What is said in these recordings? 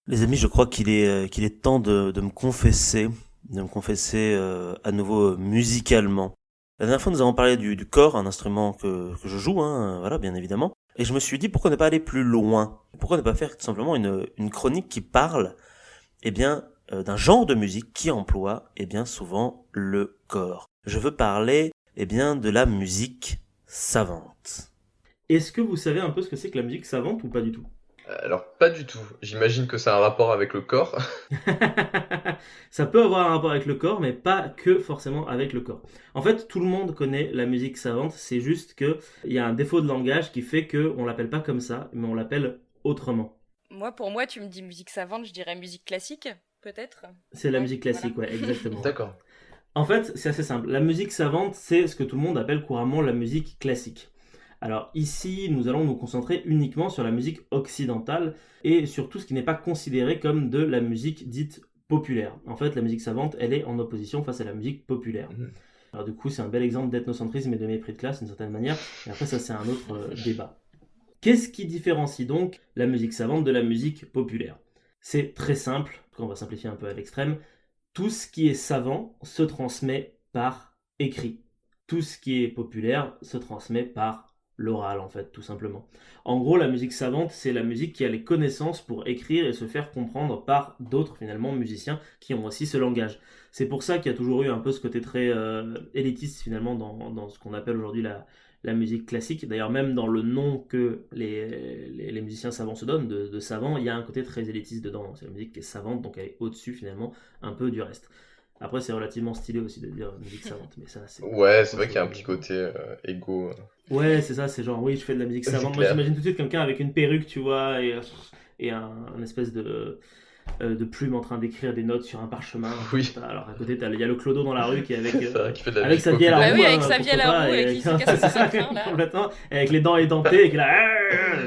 Les amis, je crois qu'il est temps de me confesser à nouveau musicalement. La dernière fois, nous avons parlé du corps, un instrument que je joue, hein, voilà, bien évidemment. Et je me suis dit, pourquoi ne pas aller plus loin? Pourquoi ne pas faire tout simplement une chronique qui parle, eh bien, d'un genre de musique qui emploie, eh bien, souvent le corps. Je veux parler, eh bien, de la musique savante. Est-ce que vous savez un peu ce que c'est que la musique savante ou pas du tout? Alors, pas du tout. J'imagine que ça a un rapport avec le corps. Ça peut avoir un rapport avec le corps, mais pas que forcément avec le corps. En fait, tout le monde connaît la musique savante, c'est juste que il y a un défaut de langage qui fait que on l'appelle pas comme ça, mais on l'appelle autrement. Pour moi, tu me dis musique savante, je dirais musique classique, peut-être. C'est la Ouais, musique voilà. classique, ouais, exactement. Ouais. D'accord. En fait, c'est assez simple. La musique savante, c'est ce que tout le monde appelle couramment la musique classique. Alors ici, nous allons nous concentrer uniquement sur la musique occidentale et sur tout ce qui n'est pas considéré comme de la musique dite populaire. En fait, la musique savante, elle est en opposition face à la musique populaire. Mhm. Alors du coup, c'est un bel exemple d'ethnocentrisme et de mépris de classe d'une certaine manière, mais après ça c'est un autre débat. Qu'est-ce qui différencie donc la musique savante de la musique populaire? C'est très simple, on va simplifier un peu à l'extrême, tout ce qui est savant se transmet par écrit. Tout ce qui est populaire se transmet par l'oral, en fait, tout simplement. En gros, la musique savante, c'est la musique qui a les connaissances pour écrire et se faire comprendre par d'autres, finalement, musiciens qui ont aussi ce langage. C'est pour ça qu'il y a toujours eu un peu ce côté très élitiste, finalement, dans ce qu'on appelle aujourd'hui la musique classique. D'ailleurs, même dans le nom que les musiciens savants se donnent, de savant, il y a un côté très élitiste dedans. C'est la musique qui est savante, donc elle est au-dessus finalement un peu du reste. Après, c'est relativement stylé aussi de dire musique savante, mais ça, c'est Ouais, c'est autre vrai qu'il y chose. a un petit côté égo. Ouais, c'est ça, c'est genre, oui, je fais de la musique C'est savante. Moi, clair. j'imagine tout de suite quelqu'un avec une perruque, tu vois, et un espèce de plume en train d'écrire des notes sur un parchemin. Oui, Alors, à côté, il y a le clodo dans la rue qui est avec, c'est vrai qu'il fait de la avec musique sa vie à la Bah populaire. roue, oui, avec hein, sa vie à pourquoi la pas, roue et et qui se casse c'est son ça, train là. complètement, et avec les dents édentées, et qui là,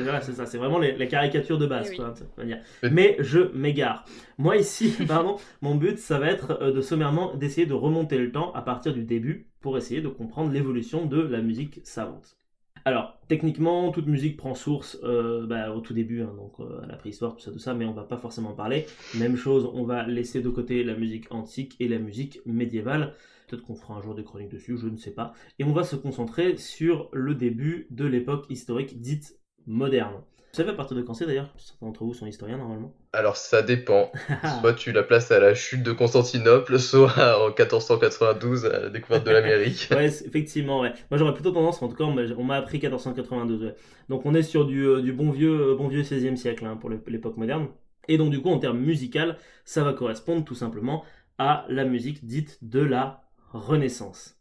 voilà, c'est ça, c'est vraiment les caricatures de Et base, oui. quoi, de cette manière. Mais- Mais je m'égare. Moi, ici, pardon, mon but, ça va être de sommairement d'essayer de remonter le temps à partir du début pour essayer de comprendre l'évolution de la musique savante. Alors, techniquement, toute musique prend source au tout début, hein, donc à la préhistoire, tout ça, mais on va pas forcément en parler. Même chose, on va laisser de côté la musique antique et la musique médiévale. Peut-être qu'on fera un jour des chroniques dessus, je ne sais pas. Et on va se concentrer sur le début de l'époque historique dite moderne. Vous savez à partir de quand c'est d'ailleurs? Certains d'entre vous sont historiens normalement. Alors, ça dépend. Soit tu la places à la chute de Constantinople, soit en 1492 à la découverte de l'Amérique. Ouais, effectivement, ouais. Moi j'aurais plutôt tendance, en tout cas, on m'a appris 1492, ouais. Donc on est sur du bon vieux 16e siècle hein, pour l'époque moderne. Et donc du coup, en termes musical, ça va correspondre tout simplement à la musique dite de la Renaissance.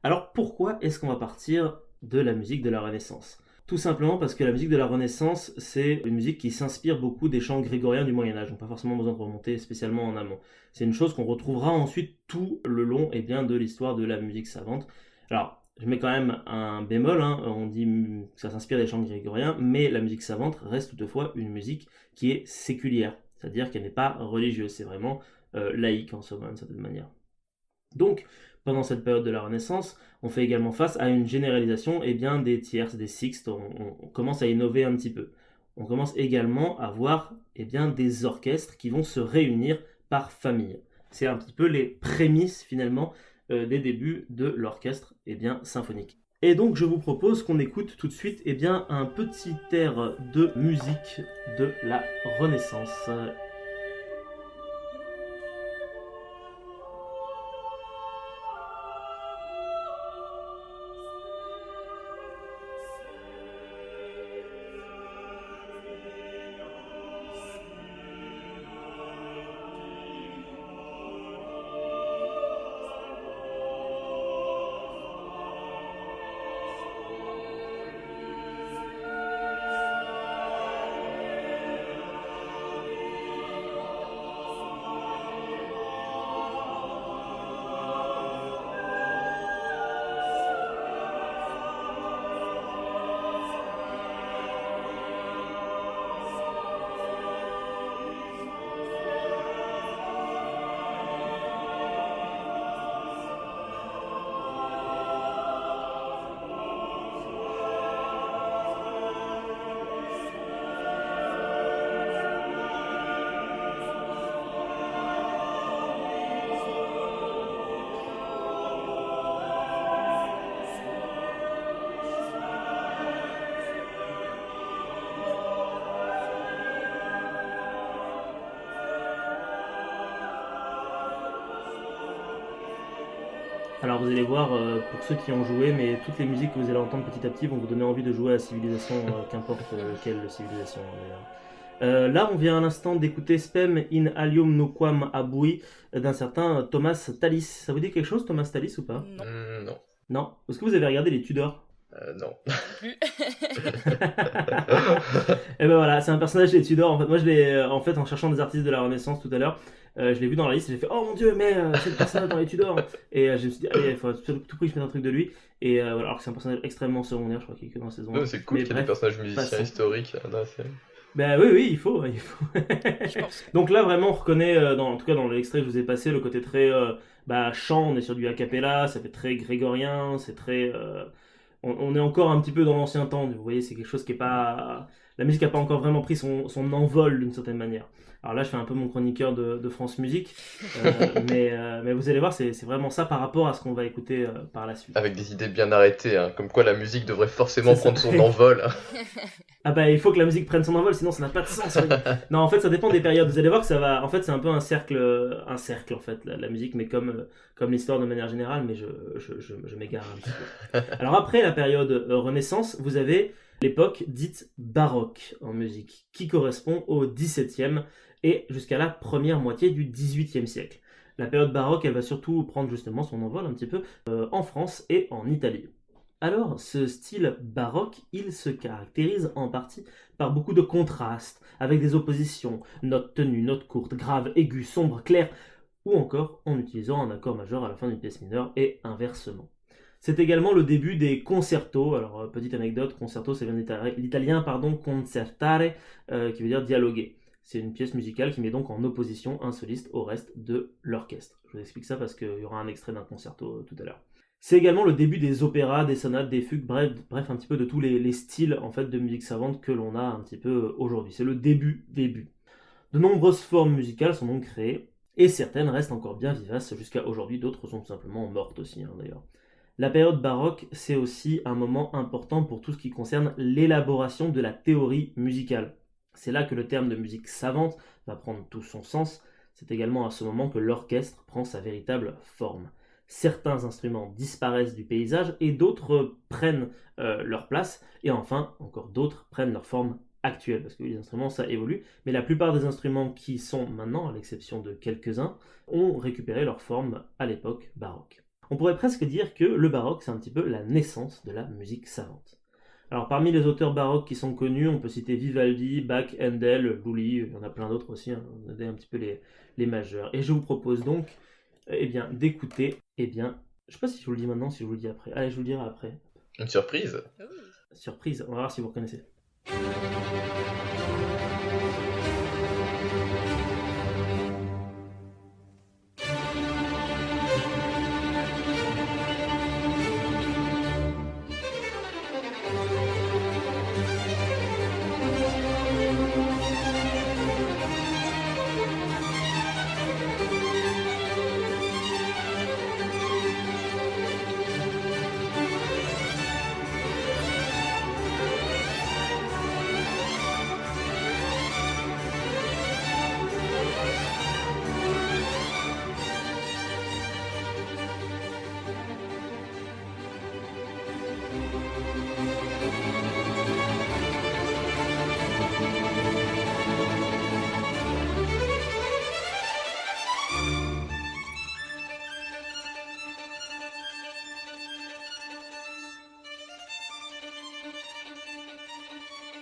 Alors pourquoi est-ce qu'on va partir de la musique de la Renaissance? Tout simplement parce que la musique de la Renaissance, c'est une musique qui s'inspire beaucoup des chants grégoriens du Moyen Âge. Donc pas forcément besoin de remonter spécialement en amont. C'est une chose qu'on retrouvera ensuite tout le long de l'histoire de la musique savante. Alors, je mets quand même un bémol, hein, on dit que ça s'inspire des chants grégoriens, mais la musique savante reste toutefois une musique qui est séculière, c'est-à-dire qu'elle n'est pas religieuse, c'est vraiment laïque en somme, d'une certaine manière. Donc, pendant cette période de la Renaissance, on fait également face à une généralisation des tierces, des sixtes, on commence à innover un petit peu. On commence également à voir des orchestres qui vont se réunir par famille. C'est un petit peu les prémices finalement des débuts de l'orchestre symphonique. Et donc je vous propose qu'on écoute tout de suite un petit air de musique de la Renaissance. Alors vous allez voir, pour ceux qui ont joué, mais toutes les musiques que vous allez entendre petit à petit vont vous donner envie de jouer à Civilization, qu'importe quelle civilisation d'ailleurs. Là, on vient à l'instant d'écouter Spem in Alium Noquam Abui d'un certain Thomas Tallis. Ça vous dit quelque chose, Thomas Tallis, ou pas? Non. Non. Non. Est-ce que vous avez regardé les Tudors? Non. Plus. Et ben voilà, c'est un personnage des Tudors. En fait, moi, je l'ai, en fait, en cherchant des artistes de la Renaissance tout à l'heure, je l'ai vu dans la liste et j'ai fait oh mon dieu, mais c'est le personnage dans les Tudors. Et je me suis dit, allez, il faut tout prix que je mette un truc de lui. Et voilà, alors que c'est un personnage extrêmement secondaire, je crois qu'il est que dans la saison 1. Non, c'est cool Mais qu'il y ait des bref, personnages musiciens passons. historiques dans la série. Ben oui, il faut. Je pense. Donc là, vraiment, on reconnaît, en tout cas dans l'extrait que je vous ai passé, le côté très chant. On est sur du a cappella, ça fait très grégorien, c'est très. On est encore un petit peu dans l'ancien temps. Vous voyez, c'est quelque chose qui est pas. La musique n'a pas encore vraiment pris son envol d'une certaine manière. Alors là, je fais un peu mon chroniqueur de France Musique, mais vous allez voir, c'est vraiment ça par rapport à ce qu'on va écouter par la suite. Avec des idées bien arrêtées, hein, comme quoi la musique devrait forcément C'est ça. prendre son envol. Ah bah il faut que la musique prenne son envol, sinon ça n'a pas de sens. Oui. Non, en fait, ça dépend des périodes. Vous allez voir que ça va. En fait, c'est un peu un cercle en fait, la musique, mais comme l'histoire de manière générale. Mais je m'égare un petit peu. Alors après la période Renaissance, vous avez l'époque dite baroque en musique, qui correspond au XVIIe et jusqu'à la première moitié du XVIIIe siècle. La période baroque, elle va surtout prendre justement son envol un petit peu en France et en Italie. Alors, ce style baroque, il se caractérise en partie par beaucoup de contrastes, avec des oppositions, notes tenues, notes courtes, graves, aiguës, sombres, claires, ou encore en utilisant un accord majeur à la fin d'une pièce mineure et inversement. C'est également le début des concertos. Alors, petite anecdote, concerto, ça vient de l'italien, concertare, qui veut dire dialoguer. C'est une pièce musicale qui met donc en opposition un soliste au reste de l'orchestre. Je vous explique ça parce qu'il y aura un extrait d'un concerto tout à l'heure. C'est également le début des opéras, des sonates, des fugues, bref un petit peu de tous les styles en fait de musique savante que l'on a un petit peu aujourd'hui. C'est le début. De nombreuses formes musicales sont donc créées et certaines restent encore bien vivaces jusqu'à aujourd'hui, d'autres sont tout simplement mortes aussi d'ailleurs. La période baroque, c'est aussi un moment important pour tout ce qui concerne l'élaboration de la théorie musicale. C'est là que le terme de musique savante va prendre tout son sens. C'est également à ce moment que l'orchestre prend sa véritable forme. Certains instruments disparaissent du paysage et d'autres prennent leur place. Et enfin, encore d'autres prennent leur forme actuelle. Parce que les instruments, ça évolue. Mais la plupart des instruments qui sont maintenant, à l'exception de quelques-uns, ont récupéré leur forme à l'époque baroque. On pourrait presque dire que le baroque, c'est un petit peu la naissance de la musique savante. Alors parmi les auteurs baroques qui sont connus, on peut citer Vivaldi, Bach, Handel, Lully, il y en a plein d'autres aussi, on a un petit peu les majeurs. Et je vous propose donc d'écouter, je sais pas si je vous le dis maintenant, si je vous le dis après. Allez, je vous le dirai après. Une surprise. Surprise, on va voir si vous reconnaissez.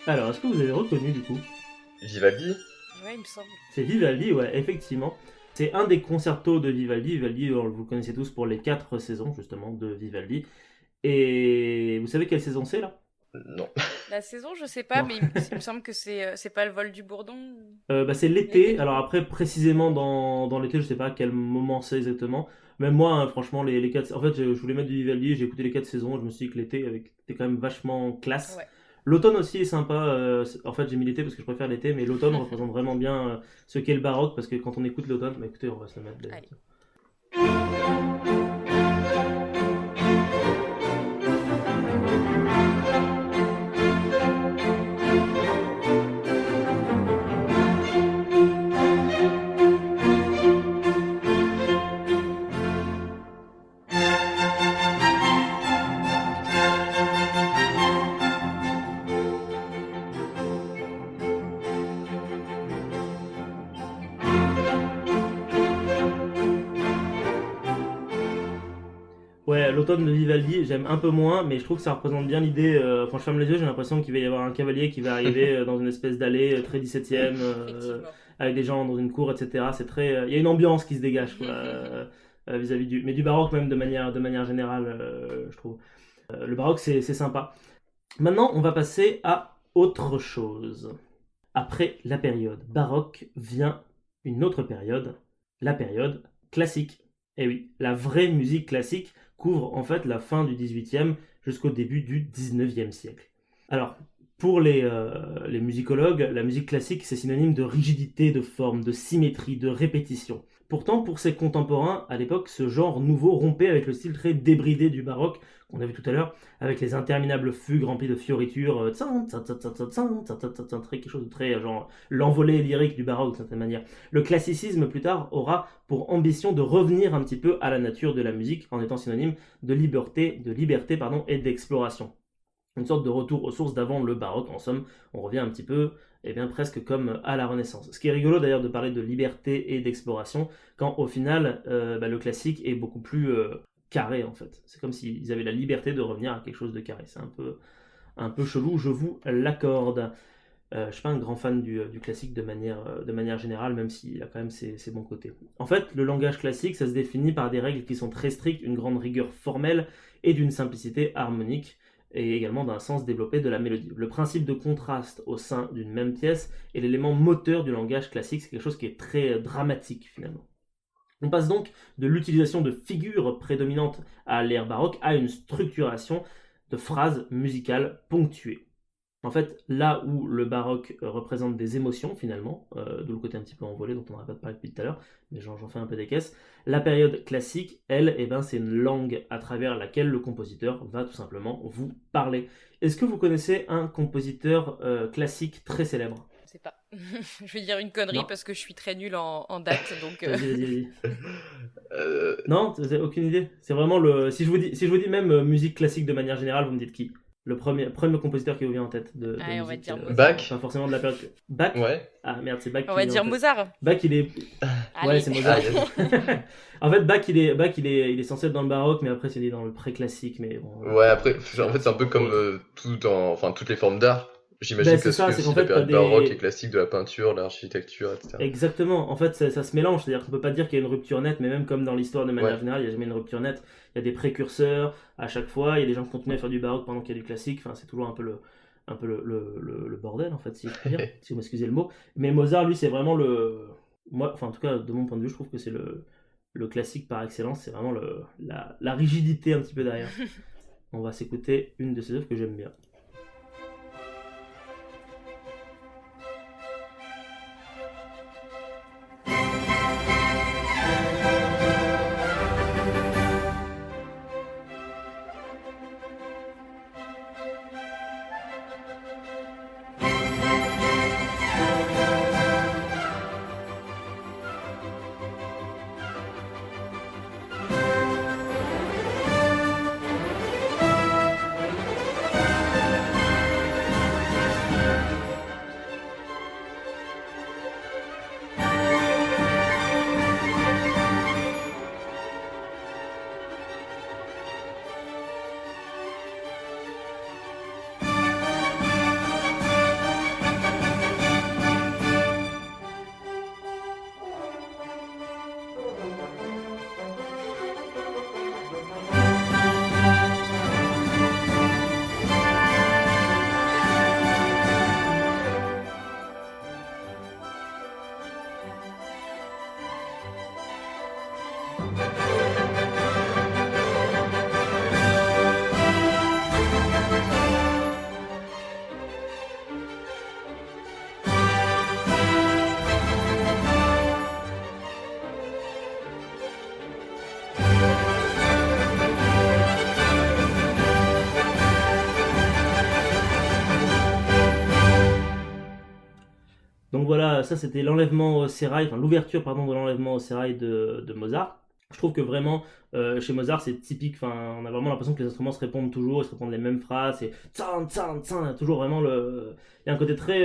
Alors, est-ce que vous avez reconnu du coup? Vivaldi. Ouais, il me semble. C'est Vivaldi, ouais, effectivement. C'est un des concertos de Vivaldi. Vivaldi, vous le connaissez tous pour les 4 saisons, justement, de Vivaldi. Et vous savez quelle saison c'est, là? Non. La saison, je sais pas, Non. mais il me semble que c'est pas le vol du bourdon. C'est l'été. Alors après, précisément dans l'été, je sais pas à quel moment c'est exactement. Même moi, hein, franchement, les 4... En fait, je voulais mettre du Vivaldi, j'ai écouté les 4 saisons, je me suis dit que l'été était quand même vachement classe. Ouais. L'automne aussi est sympa. En fait, j'ai mis l'été parce que je préfère l'été, mais l'automne représente vraiment bien ce qu'est le baroque, parce que quand on écoute l'automne, bah écoutez, on va se le mettre. Allez. l'automne de Vivaldi, j'aime un peu moins, mais je trouve que ça représente bien l'idée. Quand je ferme les yeux, j'ai l'impression qu'il va y avoir un cavalier qui va arriver dans une espèce d'allée très 17e, Effectivement. avec des gens dans une cour, etc. C'est très, il y a une ambiance qui se dégage quoi, vis-à-vis mais du baroque même de manière générale, je trouve. Le baroque c'est sympa. Maintenant, on va passer à autre chose. Après la période baroque vient une autre période, la période classique. Et oui, la vraie musique classique couvre en fait la fin du XVIIIe jusqu'au début du XIXe siècle. Alors, pour les musicologues, la musique classique c'est synonyme de rigidité de forme, de symétrie, de répétition. Pourtant, pour ses contemporains, à l'époque, ce genre nouveau rompait avec le style très débridé du baroque, qu'on a vu tout à l'heure, avec les interminables fugues remplies de fioritures, quelque chose de très genre l'envolée lyrique du baroque d'une certaine manière. Le classicisme plus tard aura pour ambition de revenir un petit peu à la nature de la musique en étant synonyme de liberté et d'exploration. Une sorte de retour aux sources d'avant le baroque, en somme, on revient un petit peu, presque comme à la Renaissance. Ce qui est rigolo d'ailleurs de parler de liberté et d'exploration, quand au final, le classique est beaucoup plus carré en fait. C'est comme s'ils avaient la liberté de revenir à quelque chose de carré. C'est un peu chelou, je vous l'accorde. Je ne suis pas un grand fan du classique de manière générale, même s'il a quand même ses bons côtés. En fait, le langage classique, ça se définit par des règles qui sont très strictes, une grande rigueur formelle et d'une simplicité harmonique, et également d'un sens développé de la mélodie. Le principe de contraste au sein d'une même pièce est l'élément moteur du langage classique, c'est quelque chose qui est très dramatique finalement. On passe donc de l'utilisation de figures prédominantes à l'ère baroque à une structuration de phrases musicales ponctuées. En fait, là où le baroque représente des émotions finalement, d'où le côté un petit peu envolé dont on n'aurait pas parlé depuis tout à l'heure, mais j'en fais un peu des caisses, la période classique, elle, c'est une langue à travers laquelle le compositeur va tout simplement vous parler. Est-ce que vous connaissez un compositeur classique très célèbre ? Je sais pas. Je vais dire une connerie Non. parce que je suis très nulle en date, donc. Vas-y. Non, vous avez aucune idée. C'est vraiment le. Si je vous dis même musique classique de manière générale, vous me dites qui ? Le premier compositeur qui vous vient en tête de Allez, on va musique, dire Mozart. Bach. pas forcément de la période. Bach. Ouais. Ah merde, c'est Bach. On va dire Mozart. Bach, il est. Allez. Ouais, c'est Mozart. Ah, En fait, Bach, il est censé être dans le baroque, mais après, c'est dans le pré-classique. Mais bon, Ouais, après, en fait, c'est un peu comme toutes les formes d'art. J'imagine Ben, que c'est ça, c'est c'est aussi qu'en la fait, période t'as baroque des- et classique de la peinture, l'architecture, etc. Exactement, en fait ça se mélange, c'est-à-dire qu'on peut pas dire qu'il y a une rupture nette, mais même comme dans l'histoire de manière Ouais. générale, il n'y a jamais une rupture nette, il y a des précurseurs à chaque fois, il y a des gens qui continuent à faire du baroque pendant qu'il y a du classique, enfin c'est toujours un peu le bordel en fait, si je puis dire, si vous m'excusez le mot. Mais Mozart, lui, c'est vraiment moi, enfin en tout cas de mon point de vue, je trouve que c'est le classique par excellence, c'est vraiment la rigidité un petit peu derrière. On va s'écouter une de ses œuvres que j'aime bien. Donc voilà, ça c'était l'enlèvement au sérail, enfin l'ouverture pardon de l'enlèvement au sérail de Mozart. Je trouve que vraiment chez Mozart c'est typique, enfin on a vraiment l'impression que les instruments se répondent toujours, ils se répondent les mêmes phrases, c'est tsan tsan tsan, il y a toujours vraiment il y a un côté très,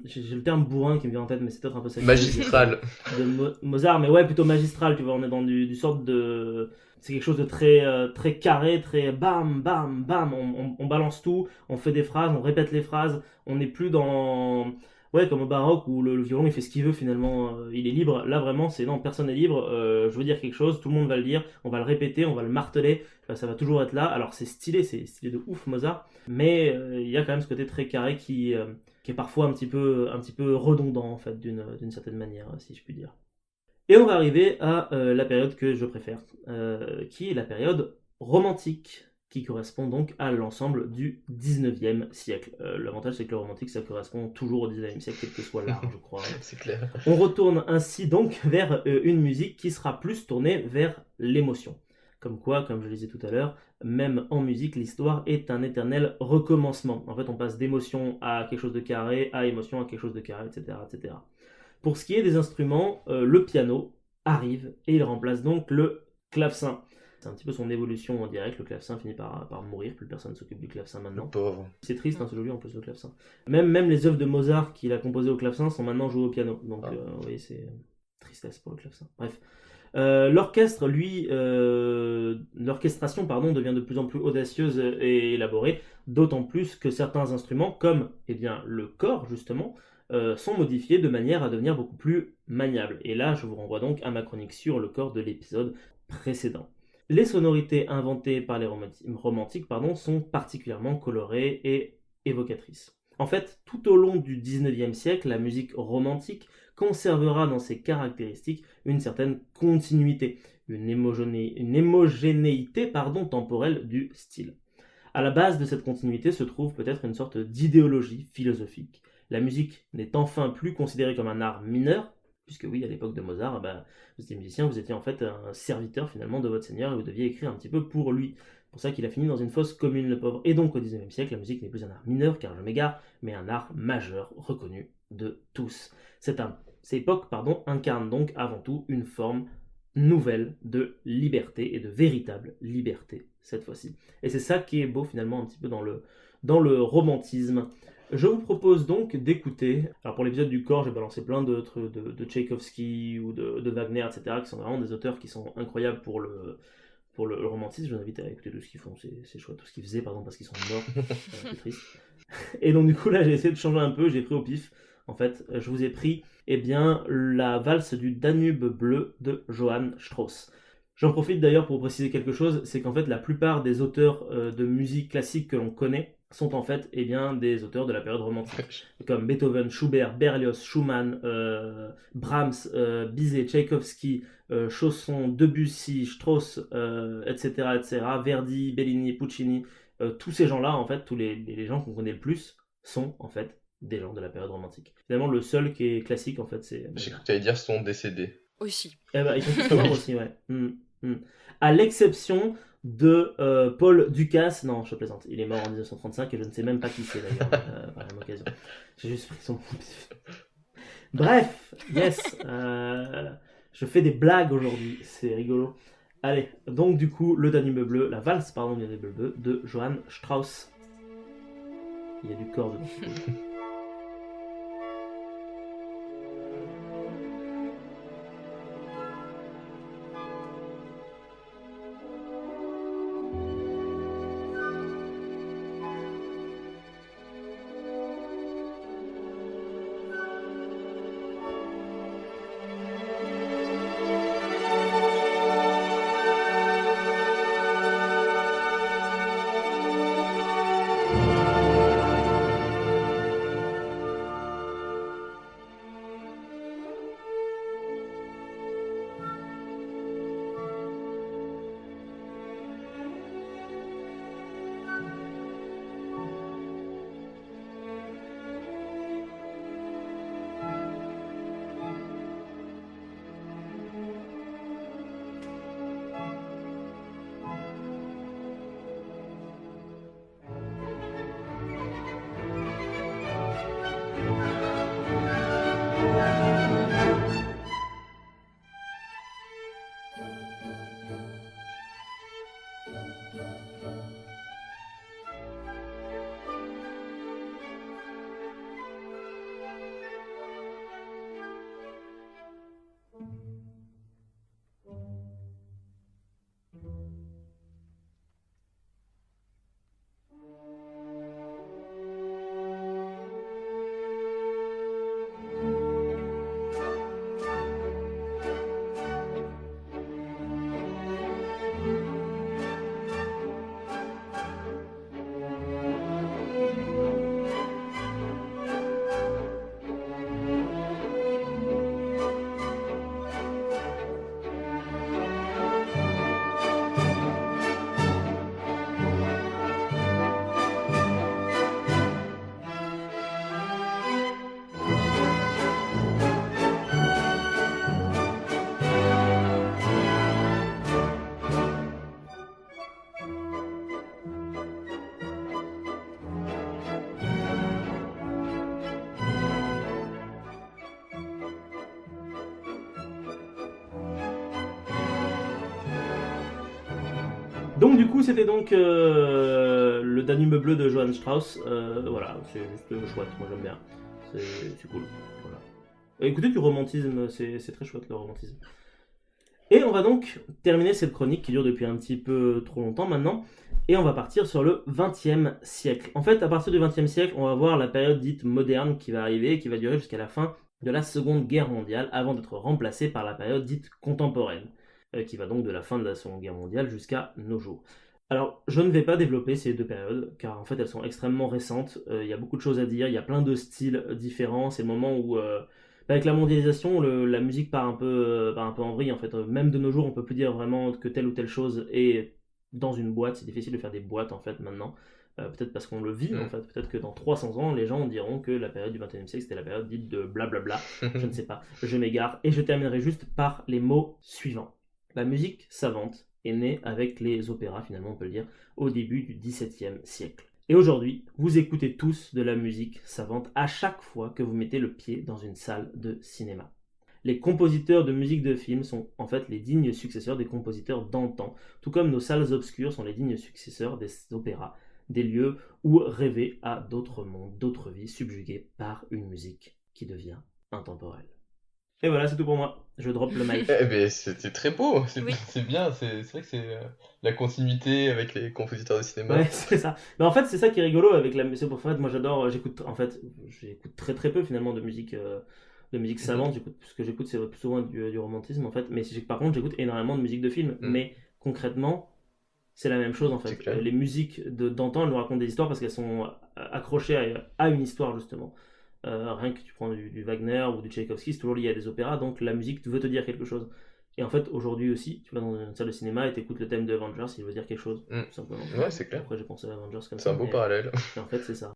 j'ai le terme bourrin qui me vient en tête, mais c'est peut-être un peu ça. Magistral. De Mozart, mais ouais plutôt magistral, tu vois, on est dans du sorte de C'est quelque chose de très, très carré, très bam, bam, bam. On balance tout, on fait des phrases, on répète les phrases. On n'est plus dans. Ouais, comme au baroque où le violon il fait ce qu'il veut finalement, il est libre. Là vraiment, c'est non, personne n'est libre. Je veux dire quelque chose, tout le monde va le dire, on va le répéter, on va le marteler. Ça va toujours être là. Alors c'est stylé de ouf Mozart, mais il y a quand même ce côté très carré qui est parfois un petit peu redondant en fait d'une certaine manière, si je puis dire. Et on va arriver à la période que je préfère, qui est la période romantique, qui correspond donc à l'ensemble du 19e siècle. L'avantage c'est que le romantique ça correspond toujours au 19e siècle, quel que soit l'art je crois. C'est clair. On retourne ainsi donc vers une musique qui sera plus tournée vers l'émotion. Comme quoi, comme je le disais tout à l'heure, même en musique, l'histoire est un éternel recommencement. En fait, on passe d'émotion à quelque chose de carré, à émotion à quelque chose de carré, etc. etc. Pour ce qui est des instruments, le piano arrive et il remplace donc le clavecin. C'est un petit peu son évolution en direct. Le clavecin finit par mourir, plus personne ne s'occupe du clavecin maintenant. Pauvre. C'est triste, hein, c'est joli en plus le clavecin. Même les œuvres de Mozart qu'il a composées au clavecin sont maintenant jouées au piano. Donc oui, c'est tristesse pour le clavecin. Bref. L'orchestre, lui, l'orchestration devient de plus en plus audacieuse et élaborée, d'autant plus que certains instruments, comme le cor justement, sont modifiés de manière à devenir beaucoup plus maniables. Et là, je vous renvoie donc à ma chronique sur le cor de l'épisode précédent. Les sonorités inventées par les romantiques sont particulièrement colorées et évocatrices. En fait, tout au long du 19e siècle, la musique romantique conservera dans ses caractéristiques une certaine continuité, une homogénéité temporelle du style. À la base de cette continuité se trouve peut-être une sorte d'idéologie philosophique. La musique n'est enfin plus considérée comme un art mineur, puisque oui, à l'époque de Mozart, vous étiez musicien, vous étiez en fait un serviteur finalement de votre seigneur et vous deviez écrire un petit peu pour lui. C'est pour ça qu'il a fini dans une fosse commune, le pauvre. Et donc au 19e siècle, la musique n'est plus un art mineur, car je m'égare, mais un art majeur, reconnu de tous. Cette époque incarne donc avant tout une forme nouvelle de liberté et de véritable liberté cette fois-ci. Et c'est ça qui est beau finalement un petit peu dans le romantisme. Je vous propose donc d'écouter, alors pour l'épisode du corps, j'ai balancé plein d'autres de Tchaïkovski ou de Wagner, etc., qui sont vraiment des auteurs qui sont incroyables pour le romantisme. Je vous invite à écouter tout ce qu'ils font, c'est chouette, tout ce qu'ils faisaient, parce qu'ils sont morts, c'est triste. Et donc du coup là j'ai essayé de changer un peu, j'ai pris au pif. En fait, je vous ai pris la valse du Danube bleu de Johann Strauss. J'en profite d'ailleurs pour préciser quelque chose, c'est qu'en fait la plupart des auteurs de musique classique que l'on connaît sont en fait des auteurs de la période romantique, comme Beethoven, Schubert, Berlioz, Schumann, Brahms, Bizet, Tchaïkovski, Chausson, Debussy, Strauss, etc., etc., Verdi, Bellini, Puccini, tous ces gens-là, en fait, tous les gens qu'on connaît le plus, sont en fait des gens de la période romantique. Finalement, le seul qui est classique, en fait, c'est... J'ai cru que tu allais dire sont décédés. Aussi. Ils sont tous morts aussi, ouais. À l'exception de Paul Dukas. Non, je plaisante. Il est mort en 1935 et je ne sais même pas qui c'est d'ailleurs, par la même occasion. J'ai juste pris son... Bref, yes. Je fais des blagues aujourd'hui, c'est rigolo. Allez, donc du coup, le Danube bleu, la valse, du Danube bleu de Johann Strauss. Il y a du corps dedans. Donc du coup, c'était donc le Danube bleu de Johann Strauss. Voilà, c'est juste chouette, moi j'aime bien. C'est cool. Voilà. Écoutez du romantisme, c'est très chouette le romantisme. Et on va donc terminer cette chronique qui dure depuis un petit peu trop longtemps maintenant. Et on va partir sur le XXe siècle. En fait, à partir du XXe siècle, on va voir la période dite moderne qui va arriver, qui va durer jusqu'à la fin de la Seconde Guerre mondiale, avant d'être remplacée par la période dite contemporaine, qui va donc de la fin de la Seconde Guerre mondiale jusqu'à nos jours. Alors, je ne vais pas développer ces deux périodes, car en fait elles sont extrêmement récentes, il y a beaucoup de choses à dire, il y a plein de styles différents, c'est le moment où, avec la mondialisation, la musique part un peu en vrille en fait, même de nos jours on peut plus dire vraiment que telle ou telle chose est dans une boîte, c'est difficile de faire des boîtes en fait maintenant, peut-être parce qu'on le vit en fait, peut-être que dans 300 ans les gens diront que la période du 21e siècle c'était la période dite de blablabla, je ne sais pas, je m'égare, et je terminerai juste par les mots suivants. La musique savante est née avec les opéras, finalement on peut le dire, au début du XVIIe siècle. Et aujourd'hui, vous écoutez tous de la musique savante à chaque fois que vous mettez le pied dans une salle de cinéma. Les compositeurs de musique de film sont en fait les dignes successeurs des compositeurs d'antan, tout comme nos salles obscures sont les dignes successeurs des opéras, des lieux où rêver à d'autres mondes, d'autres vies subjuguées par une musique qui devient intemporelle. Et voilà, c'est tout pour moi. Je drop le mic. Eh ben, c'était très beau, Oui. c'est bien, c'est vrai que c'est la continuité avec les compositeurs de cinéma. Ouais, c'est ça. Mais en fait, c'est ça qui est rigolo avec la musique. En fait, moi j'adore, j'écoute très très peu finalement de musique savante. Ce que j'écoute, c'est plus souvent du romantisme en fait. Mais par contre, j'écoute énormément de musique de film. Mais concrètement, c'est la même chose en C'est fait. clair. Les musiques d'antan, elles nous racontent des histoires parce qu'elles sont accrochées à une histoire justement. Rien que tu prends du Wagner ou du Tchaïkovski, c'est toujours lié à des opéras, donc la musique veut te dire quelque chose. Et en fait, aujourd'hui aussi, tu vas dans une salle de cinéma et t'écoutes le thème de Avengers, il veut dire quelque chose, tout simplement. Ouais, c'est clair. Après, j'ai pensé à Avengers comme C'est ça. un beau parallèle. En fait, c'est ça.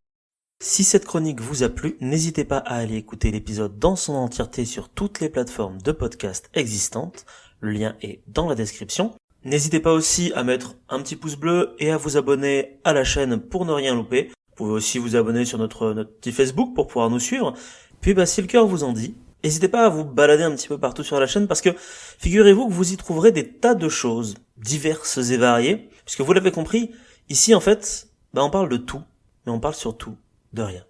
Si cette chronique vous a plu, n'hésitez pas à aller écouter l'épisode dans son entièreté sur toutes les plateformes de podcast existantes. Le lien est dans la description. N'hésitez pas aussi à mettre un petit pouce bleu et à vous abonner à la chaîne pour ne rien louper. Vous pouvez aussi vous abonner sur notre petit Facebook pour pouvoir nous suivre. Puis si le cœur vous en dit, n'hésitez pas à vous balader un petit peu partout sur la chaîne parce que figurez-vous que vous y trouverez des tas de choses diverses et variées. Puisque vous l'avez compris, ici en fait, on parle de tout, mais on parle surtout de rien.